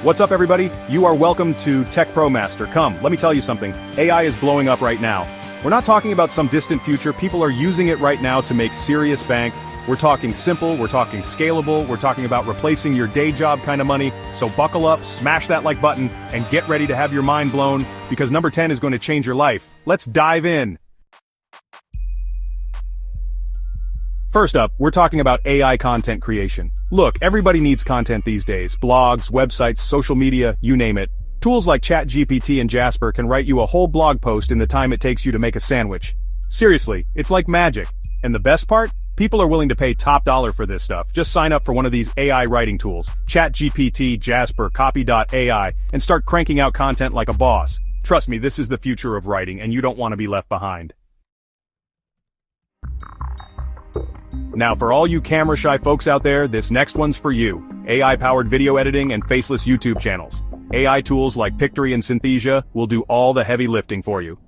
What's up, everybody? You are welcome to Tech Pro Master. Come, let me tell you something. AI is blowing up right now. We're not talking about some distant future. People are using it right now to make serious bank. We're talking simple, we're talking scalable, we're talking about replacing your day job kind of money. So buckle up, smash that like button, and get ready to have your mind blown, because number 10 is going to change your life. Let's dive in. First up, we're talking about AI content creation. Look, everybody needs content these days. Blogs, websites, social media, you name it. Tools like ChatGPT and Jasper can write you a whole blog post in the time it takes you to make a sandwich. Seriously, it's like magic. And the best part? People are willing to pay top dollar for this stuff. Just sign up for one of these AI writing tools, ChatGPT, Jasper, Copy.ai, and start cranking out content like a boss. Trust me, this is the future of writing, and you don't want to be left behind. Now, for all you camera-shy folks out there, this next one's for you. AI-powered video editing and faceless YouTube channels. AI tools like Pictory and Synthesia will do all the heavy lifting for you.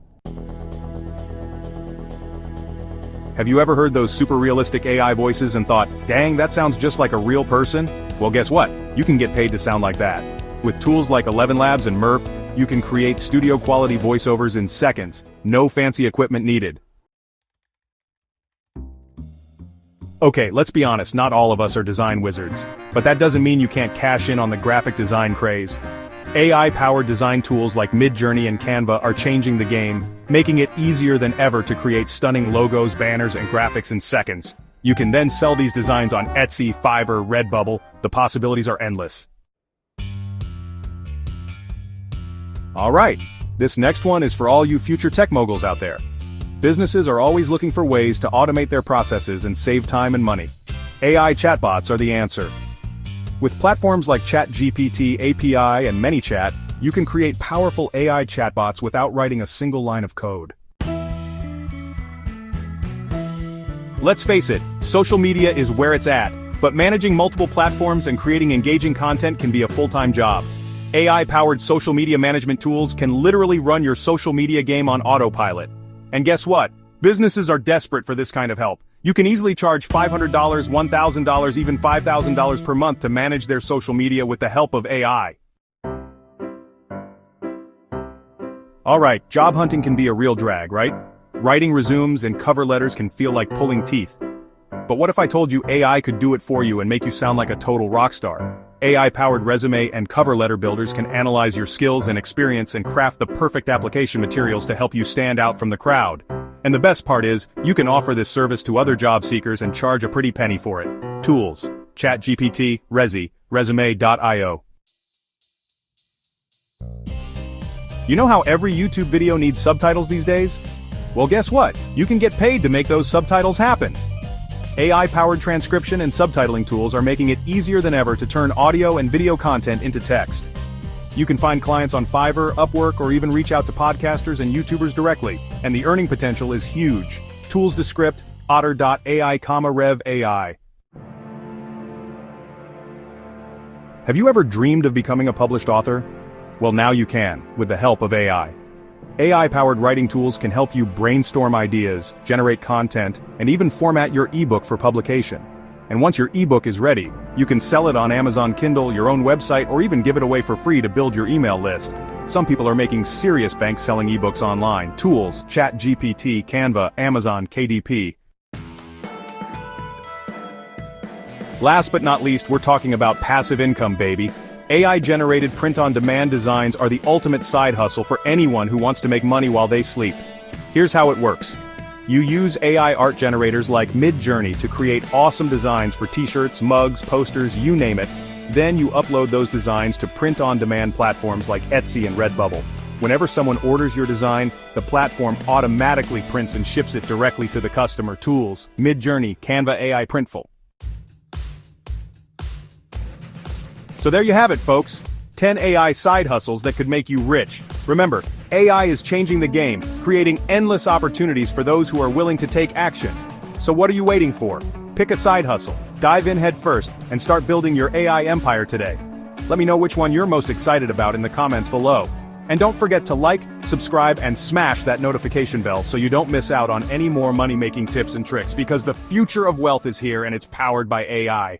Have you ever heard those super realistic AI voices and thought, dang, that sounds just like a real person? Well, guess what? You can get paid to sound like that. With tools like 11 Labs and Murph, you can create studio-quality voiceovers in seconds. No fancy equipment needed. Okay, let's be honest, not all of us are design wizards. But that doesn't mean you can't cash in on the graphic design craze. AI-powered design tools like Midjourney and Canva are changing the game, making it easier than ever to create stunning logos, banners, and graphics in seconds. You can then sell these designs on Etsy, Fiverr, Redbubble. The possibilities are endless. Alright, this next one is for all you future tech moguls out there. Businesses are always looking for ways to automate their processes and save time and money. AI chatbots are the answer. With platforms like ChatGPT, API, and ManyChat, you can create powerful AI chatbots without writing a single line of code. Let's face it, social media is where it's at, but managing multiple platforms and creating engaging content can be a full-time job. AI-powered social media management tools can literally run your social media game on autopilot. And guess what? Businesses are desperate for this kind of help. You can easily charge $500, $1,000, even $5,000 per month to manage their social media with the help of AI. Alright, job hunting can be a real drag, right? Writing resumes and cover letters can feel like pulling teeth. But what if I told you AI could do it for you and make you sound like a total rock star? AI-powered resume and cover letter builders can analyze your skills and experience and craft the perfect application materials to help you stand out from the crowd. And the best part is, you can offer this service to other job seekers and charge a pretty penny for it. Tools: ChatGPT, Rezi, Resume.io. You know how every YouTube video needs subtitles these days? Well, guess what? You can get paid to make those subtitles happen. AI-powered transcription and subtitling tools are making it easier than ever to turn audio and video content into text. You can find clients on Fiverr, Upwork, or even reach out to podcasters and YouTubers directly, and the earning potential is huge. Tools to script, Otter.ai, Rev AI. Have you ever dreamed of becoming a published author? Well, now you can, with the help of AI. AI-powered writing tools can help you brainstorm ideas, generate content, and even format your ebook for publication. And once your ebook is ready, you can sell it on Amazon Kindle, your own website, or even give it away for free to build your email list. Some people are making serious bank selling ebooks online. Tools: ChatGPT, Canva, Amazon, KDP. Last but not least, we're talking about passive income, baby. AI-generated print-on-demand designs are the ultimate side hustle for anyone who wants to make money while they sleep. Here's how it works. You use AI art generators like Midjourney to create awesome designs for t-shirts, mugs, posters, you name it. Then you upload those designs to print-on-demand platforms like Etsy and Redbubble. Whenever someone orders your design, the platform automatically prints and ships it directly to the customer. Tools: Midjourney, Canva AI Printful. So there you have it, folks. 10 AI side hustles that could make you rich. Remember, AI is changing the game, creating endless opportunities for those who are willing to take action. So what are you waiting for? Pick a side hustle, dive in head first, and start building your AI empire today. Let me know which one you're most excited about in the comments below. And don't forget to like, subscribe, and smash that notification bell so you don't miss out on any more money-making tips and tricks, because the future of wealth is here and it's powered by AI.